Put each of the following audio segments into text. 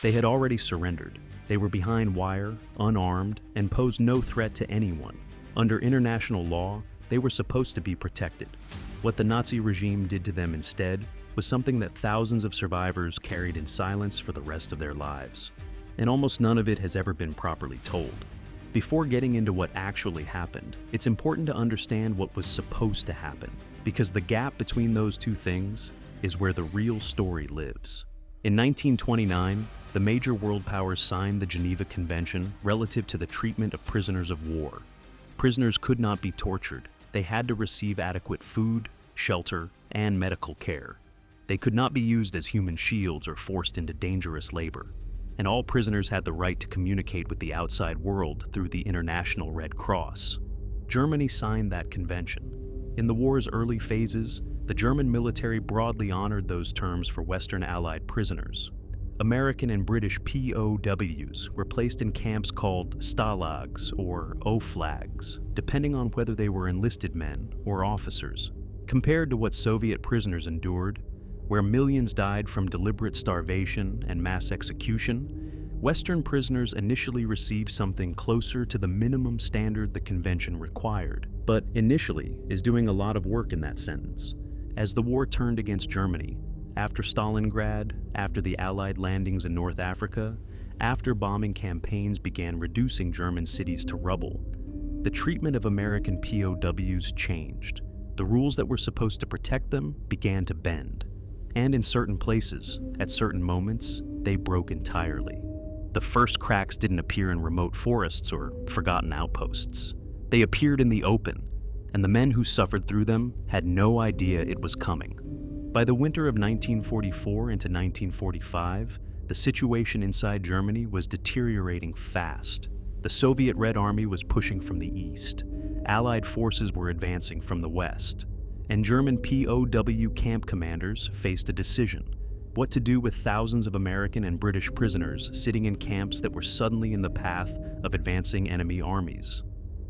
They had already surrendered. They were behind wire, unarmed, and posed no threat to anyone. Under international law, they were supposed to be protected. What the Nazi regime did to them instead was something that thousands of survivors carried in silence for the rest of their lives. And almost none of it has ever been properly told. Before getting into what actually happened, it's important to understand what was supposed to happen, because the gap between those two things is where the real story lives. In 1929, the major world powers signed the Geneva Convention relative to the treatment of prisoners of war. Prisoners could not be tortured. They had to receive adequate food, shelter, and medical care. They could not be used as human shields or forced into dangerous labor. And all prisoners had the right to communicate with the outside world through the International Red Cross. Germany signed that convention. In the war's early phases, the German military broadly honored those terms for Western Allied prisoners. American and British POWs were placed in camps called stalags or oflags, depending on whether they were enlisted men or officers. Compared to what Soviet prisoners endured, where millions died from deliberate starvation and mass execution, Western prisoners initially received something closer to the minimum standard the convention required, but initially is doing a lot of work in that sentence. As the war turned against Germany, after Stalingrad, after the Allied landings in North Africa, after bombing campaigns began reducing German cities to rubble, the treatment of American POWs changed. The rules that were supposed to protect them began to bend. And in certain places, at certain moments, they broke entirely. The first cracks didn't appear in remote forests or forgotten outposts. They appeared in the open, and the men who suffered through them had no idea it was coming. By the winter of 1944 into 1945, the situation inside Germany was deteriorating fast. The Soviet Red Army was pushing from the east. Allied forces were advancing from the west. And German POW camp commanders faced a decision: what to do with thousands of American and British prisoners sitting in camps that were suddenly in the path of advancing enemy armies.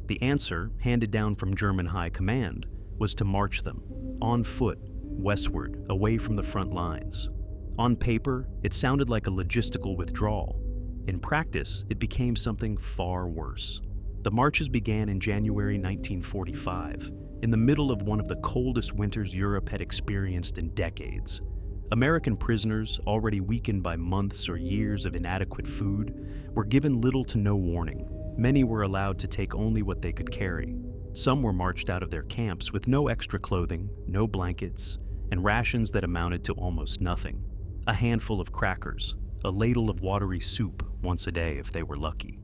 The answer, handed down from German high command, was to march them, on foot, westward, away from the front lines. On paper, it sounded like a logistical withdrawal. In practice, it became something far worse. The marches began in January 1945, in the middle of one of the coldest winters Europe had experienced in decades. American prisoners, already weakened by months or years of inadequate food, were given little to no warning. Many were allowed to take only what they could carry. Some were marched out of their camps with no extra clothing, no blankets, and rations that amounted to almost nothing. A handful of crackers, a ladle of watery soup once a day if they were lucky.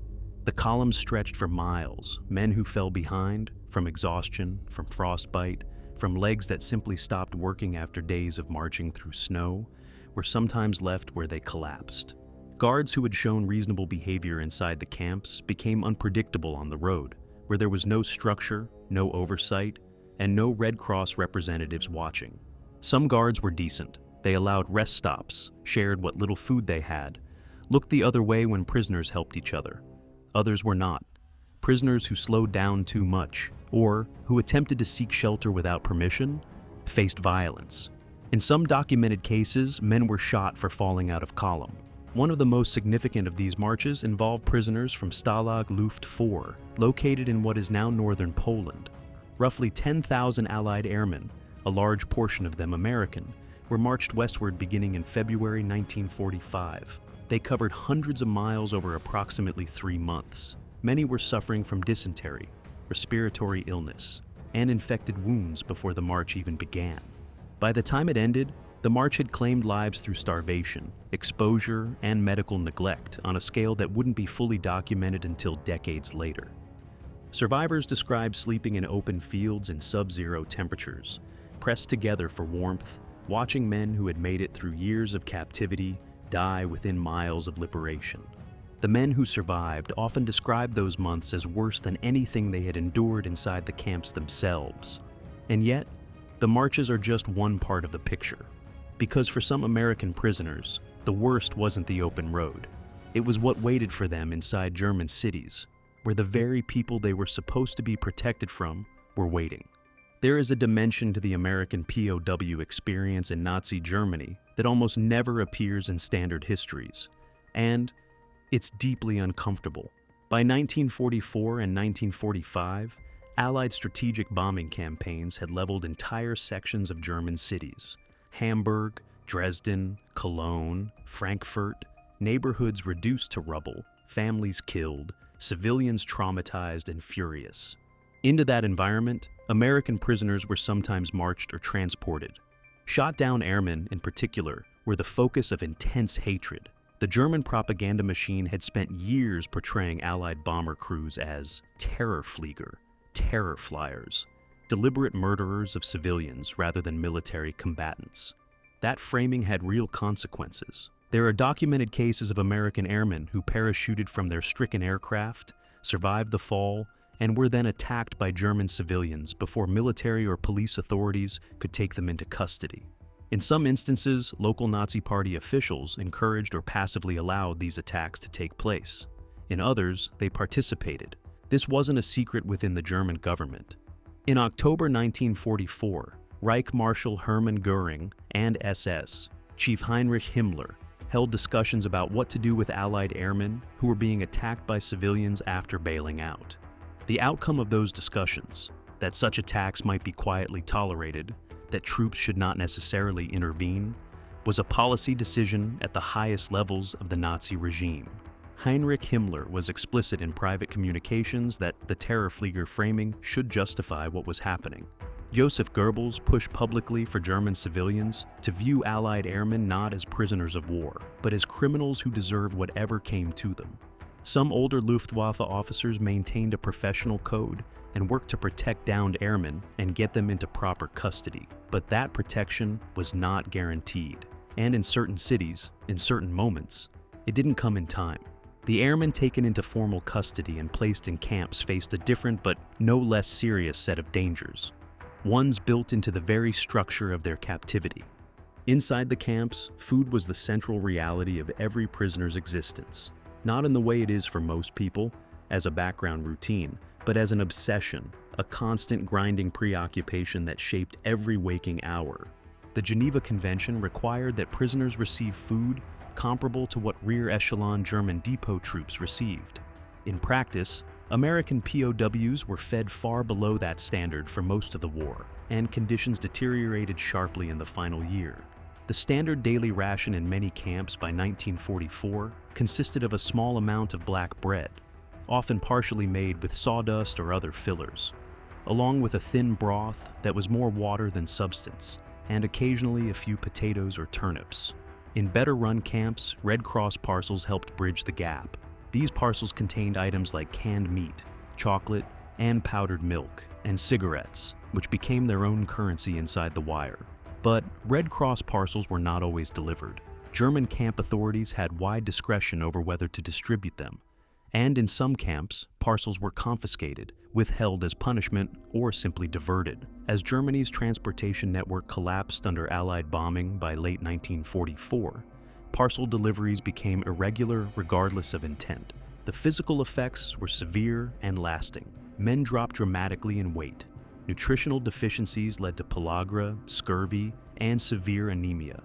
The columns stretched for miles. Men who fell behind, from exhaustion, from frostbite, from legs that simply stopped working after days of marching through snow, were sometimes left where they collapsed. Guards who had shown reasonable behavior inside the camps became unpredictable on the road, where there was no structure, no oversight, and no Red Cross representatives watching. Some guards were decent. They allowed rest stops, shared what little food they had, looked the other way when prisoners helped each other. Others were not. Prisoners who slowed down too much, or who attempted to seek shelter without permission, faced violence. In some documented cases, men were shot for falling out of column. One of the most significant of these marches involved prisoners from Stalag Luft 4, located in what is now northern Poland. Roughly 10,000 Allied airmen, a large portion of them American, were marched westward beginning in February 1945. They covered hundreds of miles over approximately 3 months. Many were suffering from dysentery, respiratory illness, and infected wounds before the march even began. By the time it ended, the march had claimed lives through starvation, exposure, and medical neglect on a scale that wouldn't be fully documented until decades later. Survivors described sleeping in open fields in sub-zero temperatures, pressed together for warmth, watching men who had made it through years of captivity die within miles of liberation. The men who survived often described those months as worse than anything they had endured inside the camps themselves. And yet, the marches are just one part of the picture. Because for some American prisoners, the worst wasn't the open road. It was what waited for them inside German cities, where the very people they were supposed to be protected from were waiting. There is a dimension to the American POW experience in Nazi Germany that almost never appears in standard histories, And it's deeply uncomfortable. By 1944 and 1945, Allied strategic bombing campaigns had leveled entire sections of German cities. Hamburg, Dresden, Cologne, Frankfurt, neighborhoods reduced to rubble, families killed, civilians traumatized and furious. Into that environment, American prisoners were sometimes marched or transported. Shot-down airmen, in particular, were the focus of intense hatred. The German propaganda machine had spent years portraying Allied bomber crews as Terrorflieger, terror flyers, deliberate murderers of civilians rather than military combatants. That framing had real consequences. There are documented cases of American airmen who parachuted from their stricken aircraft, survived the fall, and were then attacked by German civilians before military or police authorities could take them into custody. In some instances, local Nazi Party officials encouraged or passively allowed these attacks to take place. In others, they participated. This wasn't a secret within the German government. In October 1944, Reich Marshal Hermann Göring and SS Chief Heinrich Himmler held discussions about what to do with Allied airmen who were being attacked by civilians after bailing out. The outcome of those discussions, that such attacks might be quietly tolerated, that troops should not necessarily intervene, was a policy decision at the highest levels of the Nazi regime. Heinrich Himmler was explicit in private communications that the Terrorflieger framing should justify what was happening. Joseph Goebbels pushed publicly for German civilians to view Allied airmen not as prisoners of war, but as criminals who deserved whatever came to them. Some older Luftwaffe officers maintained a professional code and worked to protect downed airmen and get them into proper custody, but that protection was not guaranteed. And in certain cities, in certain moments, it didn't come in time. The airmen taken into formal custody and placed in camps faced a different but no less serious set of dangers, ones built into the very structure of their captivity. Inside the camps, food was the central reality of every prisoner's existence, not in the way it is for most people, as a background routine, but as an obsession, a constant grinding preoccupation that shaped every waking hour. The Geneva Convention required that prisoners receive food comparable to what rear-echelon German depot troops received. In practice, American POWs were fed far below that standard for most of the war, and conditions deteriorated sharply in the final year. The standard daily ration in many camps by 1944 consisted of a small amount of black bread, often partially made with sawdust or other fillers, along with a thin broth that was more water than substance, and occasionally a few potatoes or turnips. In better-run camps, Red Cross parcels helped bridge the gap. These parcels contained items like canned meat, chocolate, and powdered milk, and cigarettes, which became their own currency inside the wire. But Red Cross parcels were not always delivered. German camp authorities had wide discretion over whether to distribute them, and in some camps, parcels were confiscated, withheld as punishment, or simply diverted. As Germany's transportation network collapsed under Allied bombing by late 1944, parcel deliveries became irregular regardless of intent. The physical effects were severe and lasting. Men dropped dramatically in weight. Nutritional deficiencies led to pellagra, scurvy, and severe anemia.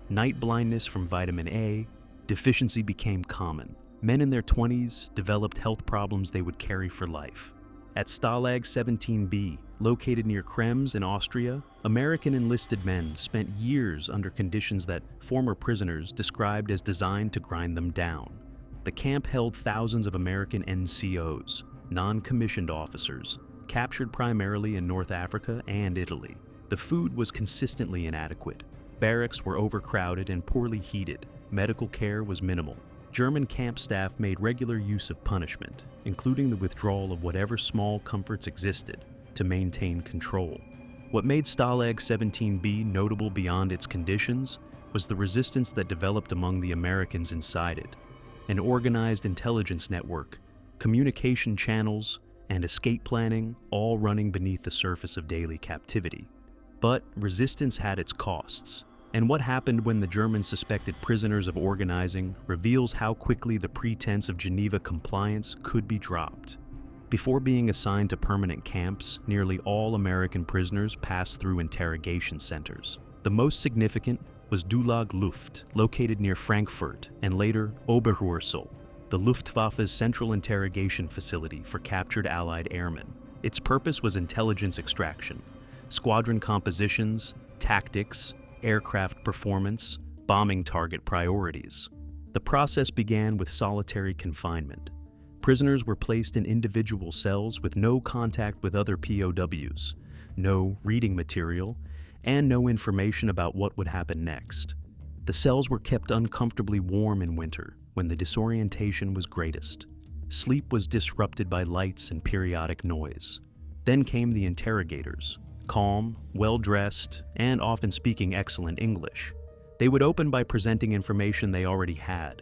Night blindness from vitamin A, deficiency became common. Men in their 20s developed health problems they would carry for life. At Stalag 17B, located near Krems in Austria, American enlisted men spent years under conditions that former prisoners described as designed to grind them down. The camp held thousands of American NCOs, non-commissioned officers, captured primarily in North Africa and Italy. The food was consistently inadequate. Barracks were overcrowded and poorly heated. Medical care was minimal. German camp staff made regular use of punishment, including the withdrawal of whatever small comforts existed, to maintain control. What made Stalag 17B notable beyond its conditions was the resistance that developed among the Americans inside it. An organized intelligence network, communication channels, and escape planning all running beneath the surface of daily captivity. But resistance had its costs. And what happened when the Germans suspected prisoners of organizing reveals how quickly the pretense of Geneva compliance could be dropped. Before being assigned to permanent camps, nearly all American prisoners passed through interrogation centers. The most significant was Dulag Luft, located near Frankfurt and later Oberwursel, the Luftwaffe's central interrogation facility for captured Allied airmen. Its purpose was intelligence extraction, squadron compositions, tactics, aircraft performance, bombing target priorities. The process began with solitary confinement. Prisoners were placed in individual cells with no contact with other POWs, no reading material, and no information about what would happen next. The cells were kept uncomfortably warm in winter, when the disorientation was greatest. Sleep was disrupted by lights and periodic noise. Then came the interrogators, calm, well-dressed, and often speaking excellent English. They would open by presenting information they already had: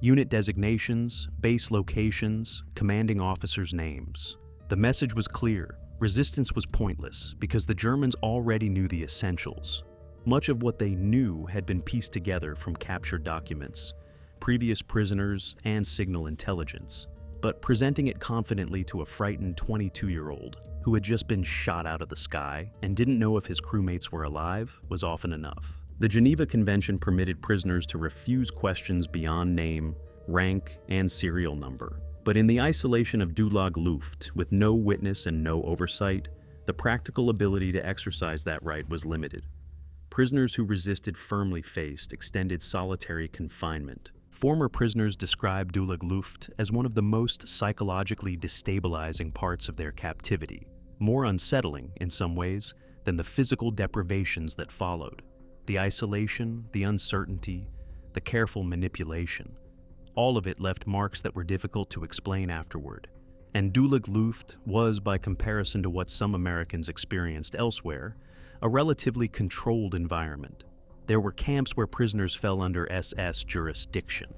unit designations, base locations, commanding officers' names. The message was clear. Resistance was pointless because the Germans already knew the essentials. Much of what they knew had been pieced together from captured documents, previous prisoners, and signal intelligence. But presenting it confidently to a frightened 22-year-old who had just been shot out of the sky and didn't know if his crewmates were alive was often enough. The Geneva Convention permitted prisoners to refuse questions beyond name, rank, and serial number. But in the isolation of Dulag Luft, with no witness and no oversight, the practical ability to exercise that right was limited. Prisoners who resisted firmly faced extended solitary confinement. Former prisoners described Dulag Luft as one of the most psychologically destabilizing parts of their captivity, more unsettling in some ways than the physical deprivations that followed. The isolation, the uncertainty, the careful manipulation. All of it left marks that were difficult to explain afterward. And Dulag Luft was, by comparison to what some Americans experienced elsewhere, a relatively controlled environment. There were camps where prisoners fell under SS jurisdiction.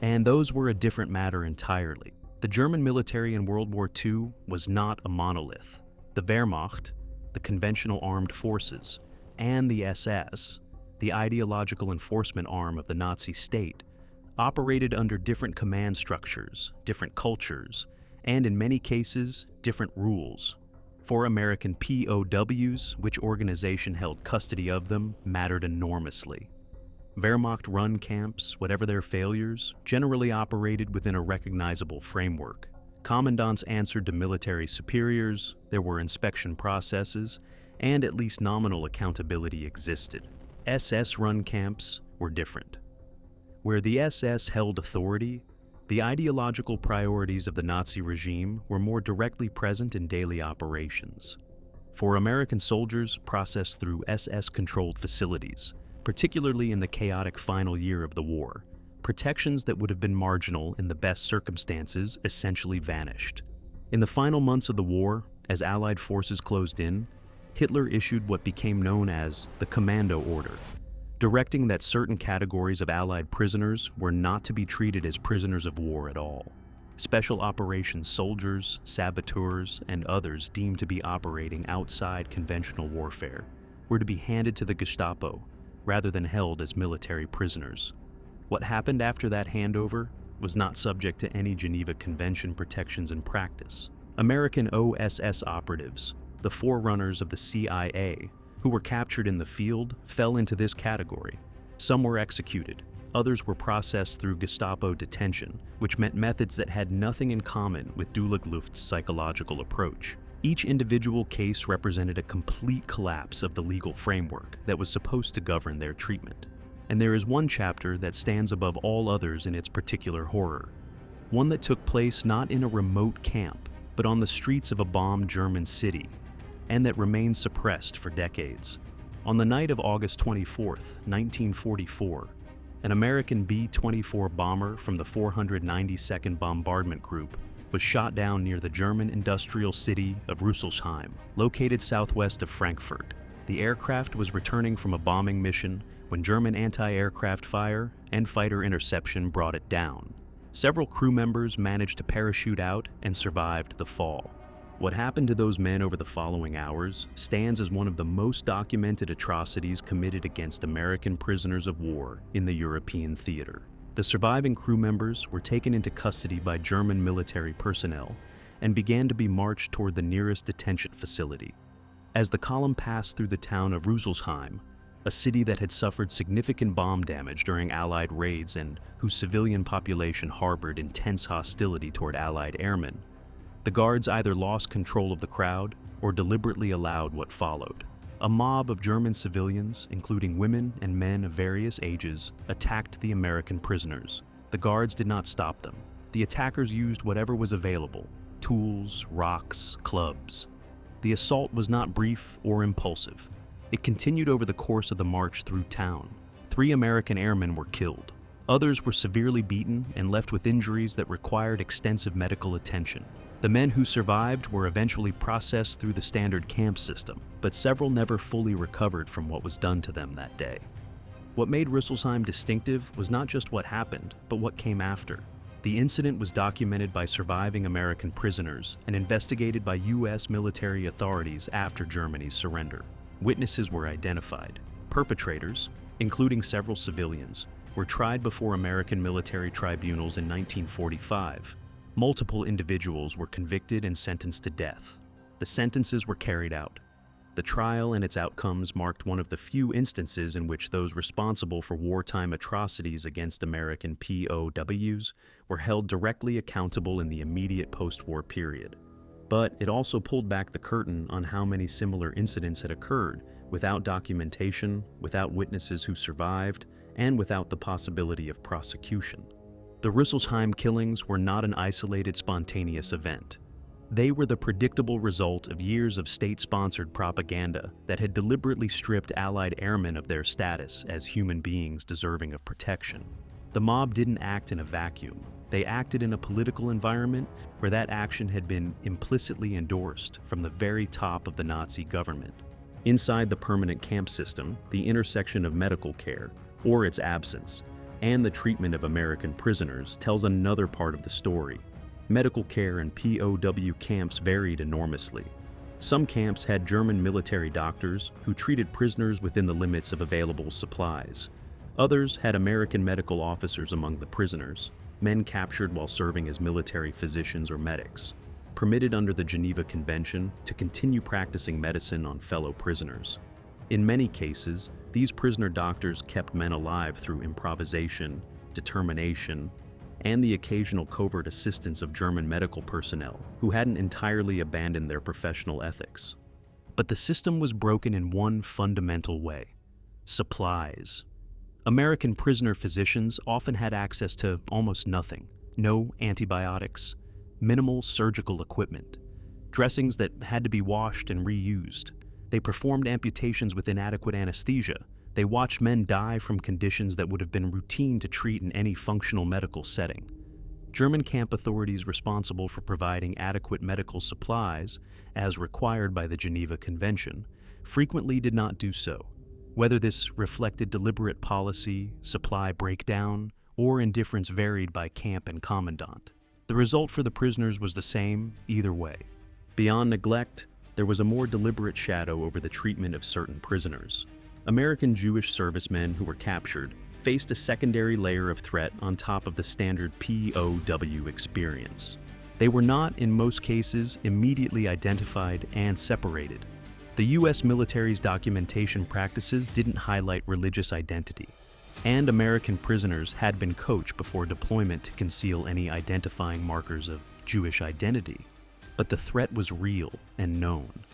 And those were a different matter entirely. The German military in World War II was not a monolith. The Wehrmacht, the conventional armed forces, and the SS, the ideological enforcement arm of the Nazi state, operated under different command structures, different cultures, and in many cases, different rules. For American POWs, which organization held custody of them mattered enormously. Wehrmacht-run camps, whatever their failures, generally operated within a recognizable framework. Commandants answered to military superiors, there were inspection processes, and at least nominal accountability existed. SS-run camps were different. Where the SS held authority, the ideological priorities of the Nazi regime were more directly present in daily operations. For American soldiers processed through SS-controlled facilities, particularly in the chaotic final year of the war, protections that would have been marginal in the best circumstances essentially vanished. In the final months of the war, as Allied forces closed in, Hitler issued what became known as the Commando Order, directing that certain categories of Allied prisoners were not to be treated as prisoners of war at all. Special operations soldiers, saboteurs, and others deemed to be operating outside conventional warfare were to be handed to the Gestapo rather than held as military prisoners. What happened after that handover was not subject to any Geneva Convention protections in practice. American OSS operatives, the forerunners of the CIA, who were captured in the field, fell into this category. Some were executed, others were processed through Gestapo detention, which meant methods that had nothing in common with Dulag Luft's psychological approach. Each individual case represented a complete collapse of the legal framework that was supposed to govern their treatment. And there is one chapter that stands above all others in its particular horror, one that took place not in a remote camp, but on the streets of a bombed German city, and that remained suppressed for decades. On the night of August 24, 1944, an American B-24 bomber from the 492nd Bombardment Group was shot down near the German industrial city of Rüsselsheim, located southwest of Frankfurt. The aircraft was returning from a bombing mission when German anti-aircraft fire and fighter interception brought it down. Several crew members managed to parachute out and survived the fall. What happened to those men over the following hours stands as one of the most documented atrocities committed against American prisoners of war in the European theater. The surviving crew members were taken into custody by German military personnel and began to be marched toward the nearest detention facility. As the column passed through the town of Rüsselsheim, a city that had suffered significant bomb damage during Allied raids and whose civilian population harbored intense hostility toward Allied airmen. The guards either lost control of the crowd or deliberately allowed what followed. A mob of German civilians, including women and men of various ages, attacked the American prisoners. The guards did not stop them. The attackers used whatever was available: tools, rocks, clubs. The assault was not brief or impulsive. It continued over the course of the march through town. 3 American airmen were killed. Others were severely beaten and left with injuries that required extensive medical attention. The men who survived were eventually processed through the standard camp system, but several never fully recovered from what was done to them that day. What made Rüsselsheim distinctive was not just what happened, but what came after. The incident was documented by surviving American prisoners and investigated by U.S. military authorities after Germany's surrender. Witnesses were identified. Perpetrators, including several civilians, were tried before American military tribunals in 1945. Multiple individuals were convicted and sentenced to death. The sentences were carried out. The trial and its outcomes marked one of the few instances in which those responsible for wartime atrocities against American POWs were held directly accountable in the immediate post-war period. But it also pulled back the curtain on how many similar incidents had occurred, without documentation, without witnesses who survived, and without the possibility of prosecution. The Rüsselsheim killings were not an isolated, spontaneous event. They were the predictable result of years of state-sponsored propaganda that had deliberately stripped Allied airmen of their status as human beings deserving of protection. The mob didn't act in a vacuum. They acted in a political environment where that action had been implicitly endorsed from the very top of the Nazi government. Inside the permanent camp system, the intersection of medical care, or its absence, and the treatment of American prisoners tells another part of the story. Medical care in POW camps varied enormously. Some camps had German military doctors who treated prisoners within the limits of available supplies. Others had American medical officers among the prisoners, men captured while serving as military physicians or medics, permitted under the Geneva Convention to continue practicing medicine on fellow prisoners. In many cases, these prisoner doctors kept men alive through improvisation, determination, and the occasional covert assistance of German medical personnel who hadn't entirely abandoned their professional ethics. But the system was broken in one fundamental way: supplies. American prisoner physicians often had access to almost nothing: no antibiotics, minimal surgical equipment, dressings that had to be washed and reused. They performed amputations with inadequate anesthesia. They watched men die from conditions that would have been routine to treat in any functional medical setting. German camp authorities responsible for providing adequate medical supplies, as required by the Geneva Convention, frequently did not do so. Whether this reflected deliberate policy, supply breakdown, or indifference varied by camp and commandant. The result for the prisoners was the same either way. Beyond neglect, there was a more deliberate shadow over the treatment of certain prisoners. American Jewish servicemen who were captured faced a secondary layer of threat on top of the standard POW experience. They were not, in most cases, immediately identified and separated. The U.S. military's documentation practices didn't highlight religious identity, and American prisoners had been coached before deployment to conceal any identifying markers of Jewish identity. But the threat was real and known.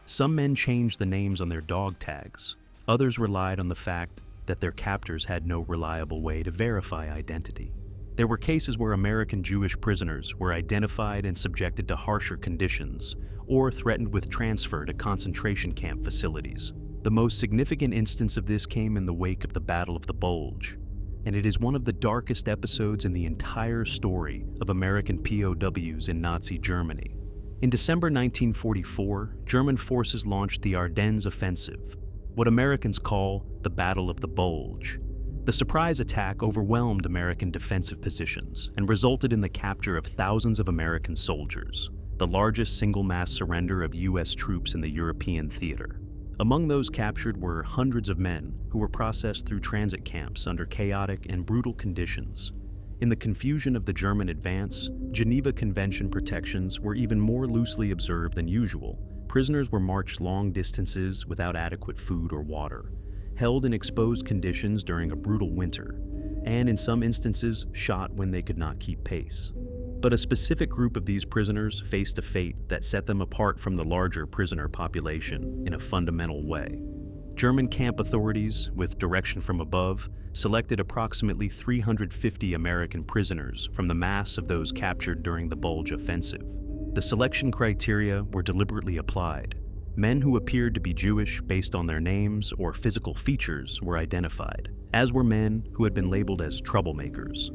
Some men changed the names on their dog tags. Others relied on the fact that their captors had no reliable way to verify identity. There were cases where American Jewish prisoners were identified and subjected to harsher conditions, or threatened with transfer to concentration camp facilities. The most significant instance of this came in the wake of the Battle of the Bulge, and it is one of the darkest episodes in the entire story of American POWs in Nazi Germany. In December 1944, German forces launched the Ardennes Offensive, what Americans call the Battle of the Bulge. The surprise attack overwhelmed American defensive positions and resulted in the capture of thousands of American soldiers, the largest single mass surrender of U.S. troops in the European theater. Among those captured were hundreds of men who were processed through transit camps under chaotic and brutal conditions. In the confusion of the German advance, Geneva Convention protections were even more loosely observed than usual. Prisoners were marched long distances without adequate food or water, held in exposed conditions during a brutal winter, and in some instances shot when they could not keep pace. But a specific group of these prisoners faced a fate that set them apart from the larger prisoner population in a fundamental way. German camp authorities, with direction from above, selected approximately 350 American prisoners from the mass of those captured during the Bulge offensive. The selection criteria were deliberately applied. Men who appeared to be Jewish based on their names or physical features were identified, as were men who had been labeled as troublemakers,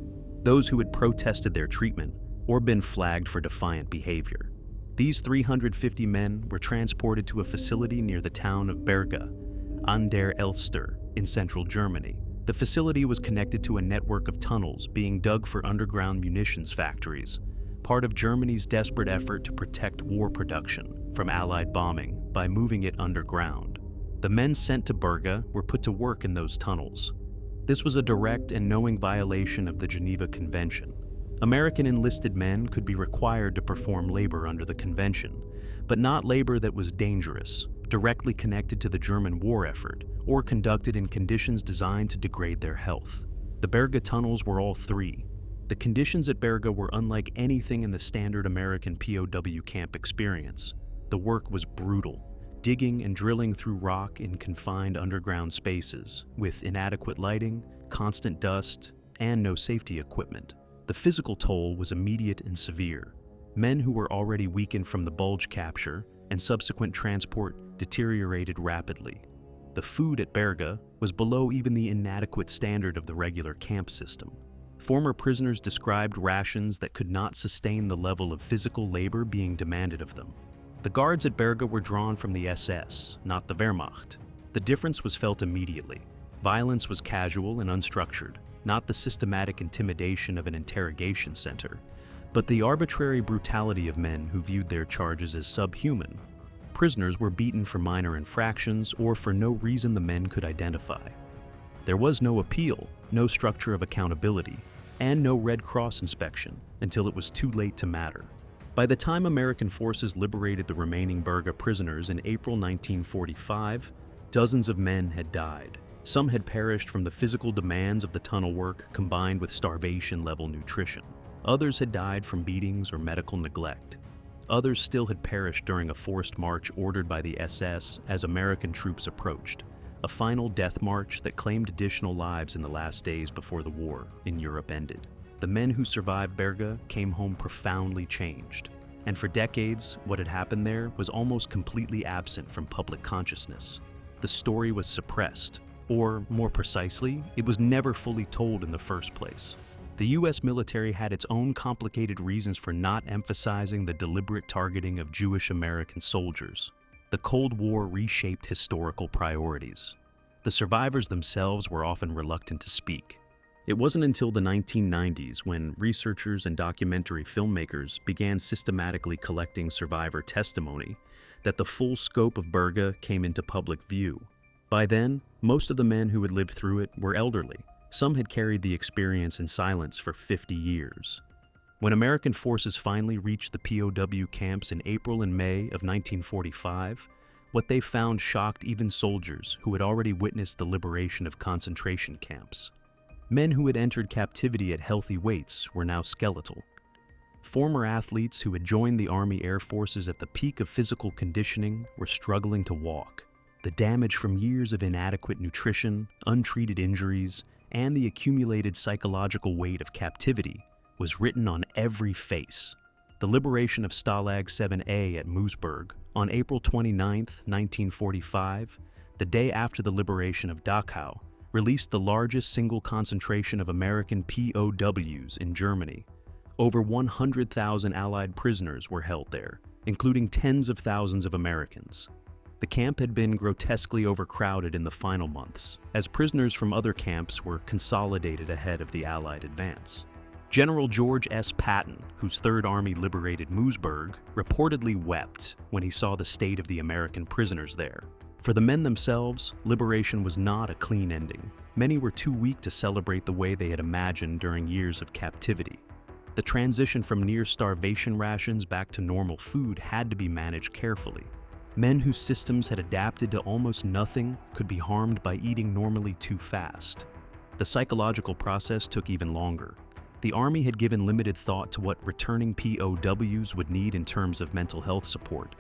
those who had protested their treatment or been flagged for defiant behavior. These 350 men were transported to a facility near the town of Berga, an der Elster, in central Germany. The facility was connected to a network of tunnels being dug for underground munitions factories, part of Germany's desperate effort to protect war production from Allied bombing by moving it underground. The men sent to Berga were put to work in those tunnels. This was a direct and knowing violation of the Geneva Convention. American enlisted men could be required to perform labor under the convention, but not labor that was dangerous, directly connected to the German war effort, or conducted in conditions designed to degrade their health. The Berga tunnels were all three. The conditions at Berga were unlike anything in the standard American POW camp experience. The work was brutal, digging and drilling through rock in confined underground spaces, with inadequate lighting, constant dust, and no safety equipment. The physical toll was immediate and severe. Men who were already weakened from the Bulge capture and subsequent transport deteriorated rapidly. The food at Berga was below even the inadequate standard of the regular camp system. Former prisoners described rations that could not sustain the level of physical labor being demanded of them. The guards at Berga were drawn from the SS, not the Wehrmacht. The difference was felt immediately. Violence was casual and unstructured, not the systematic intimidation of an interrogation center, but the arbitrary brutality of men who viewed their charges as subhuman. Prisoners were beaten for minor infractions or for no reason the men could identify. There was no appeal, no structure of accountability, and no Red Cross inspection until it was too late to matter. By the time American forces liberated the remaining Berga prisoners in April 1945, dozens of men had died. Some had perished from the physical demands of the tunnel work combined with starvation-level nutrition. Others had died from beatings or medical neglect. Others still had perished during a forced march ordered by the SS as American troops approached, a final death march that claimed additional lives in the last days before the war in Europe ended. The men who survived Berga came home profoundly changed, and for decades, what had happened there was almost completely absent from public consciousness. The story was suppressed, or more precisely, it was never fully told in the first place. The US military had its own complicated reasons for not emphasizing the deliberate targeting of Jewish American soldiers. The Cold War reshaped historical priorities. The survivors themselves were often reluctant to speak. It wasn't until the 1990s when researchers and documentary filmmakers began systematically collecting survivor testimony that the full scope of Berga came into public view. By then, most of the men who had lived through it were elderly. Some had carried the experience in silence for 50 years. When American forces finally reached the POW camps in April and May of 1945, what they found shocked even soldiers who had already witnessed the liberation of concentration camps. Men who had entered captivity at healthy weights were now skeletal. Former athletes who had joined the Army Air Forces at the peak of physical conditioning were struggling to walk. The damage from years of inadequate nutrition, untreated injuries, and the accumulated psychological weight of captivity was written on every face. The liberation of Stalag 7A at Moosburg on April 29, 1945, the day after the liberation of Dachau, released the largest single concentration of American POWs in Germany. Over 100,000 Allied prisoners were held there, including tens of thousands of Americans. The camp had been grotesquely overcrowded in the final months, as prisoners from other camps were consolidated ahead of the Allied advance. General George S. Patton, whose Third Army liberated Moosburg, reportedly wept when he saw the state of the American prisoners there. For the men themselves, liberation was not a clean ending. Many were too weak to celebrate the way they had imagined during years of captivity. The transition from near-starvation rations back to normal food had to be managed carefully. Men whose systems had adapted to almost nothing could be harmed by eating normally too fast. The psychological process took even longer. The Army had given limited thought to what returning POWs would need in terms of mental health support.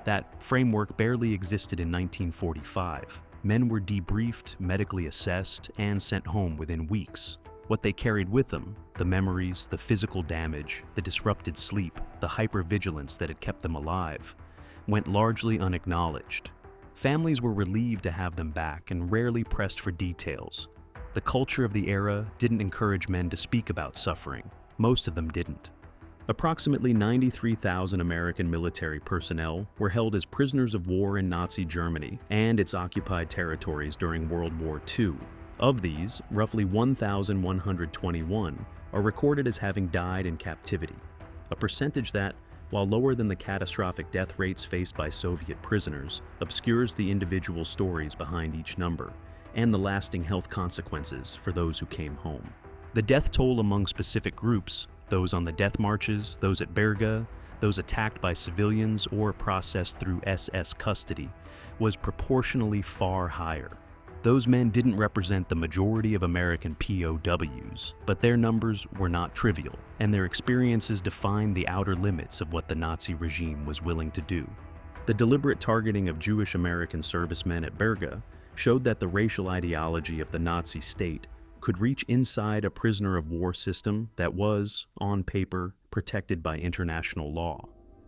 That framework barely existed in 1945. Men were debriefed, medically assessed, and sent home within weeks. What they carried with them, the memories, the physical damage, the disrupted sleep, the hypervigilance that had kept them alive, went largely unacknowledged. Families were relieved to have them back and rarely pressed for details. The culture of the era didn't encourage men to speak about suffering. Most of them didn't. Approximately 93,000 American military personnel were held as prisoners of war in Nazi Germany and its occupied territories during World War II. Of these, roughly 1,121 are recorded as having died in captivity, a percentage that, while lower than the catastrophic death rates faced by Soviet prisoners, obscures the individual stories behind each number and the lasting health consequences for those who came home. The death toll among specific groups, those on the death marches, those at Berga, those attacked by civilians or processed through SS custody, was proportionally far higher. Those men didn't represent the majority of American POWs, but their numbers were not trivial, and their experiences defined the outer limits of what the Nazi regime was willing to do. The deliberate targeting of Jewish American servicemen at Berga showed that the racial ideology of the Nazi state could reach inside a prisoner of war system that was, on paper, protected by international law.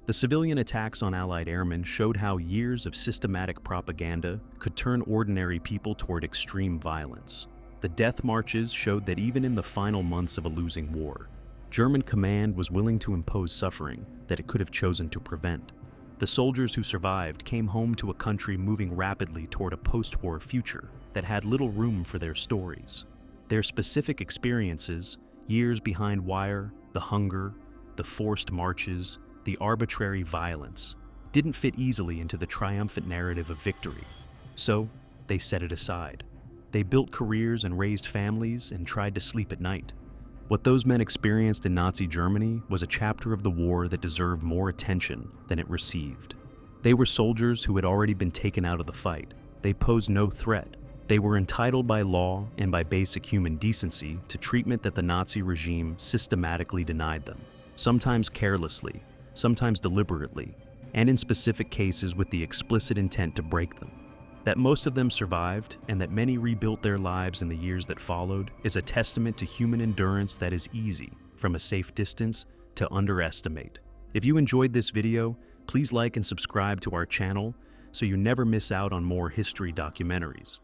The civilian attacks on Allied airmen showed how years of systematic propaganda could turn ordinary people toward extreme violence. The death marches showed that even in the final months of a losing war, German command was willing to impose suffering that it could have chosen to prevent. The soldiers who survived came home to a country moving rapidly toward a post-war future that had little room for their stories. Their specific experiences, years behind wire, the hunger, the forced marches, the arbitrary violence, didn't fit easily into the triumphant narrative of victory. So, they set it aside. They built careers and raised families and tried to sleep at night. What those men experienced in Nazi Germany was a chapter of the war that deserved more attention than it received. They were soldiers who had already been taken out of the fight. They posed no threat. They were entitled by law and by basic human decency to treatment that the Nazi regime systematically denied them, sometimes carelessly, sometimes deliberately, and in specific cases with the explicit intent to break them. That most of them survived and that many rebuilt their lives in the years that followed is a testament to human endurance that is easy, from a safe distance, to underestimate. If you enjoyed this video, please like and subscribe to our channel so you never miss out on more history documentaries.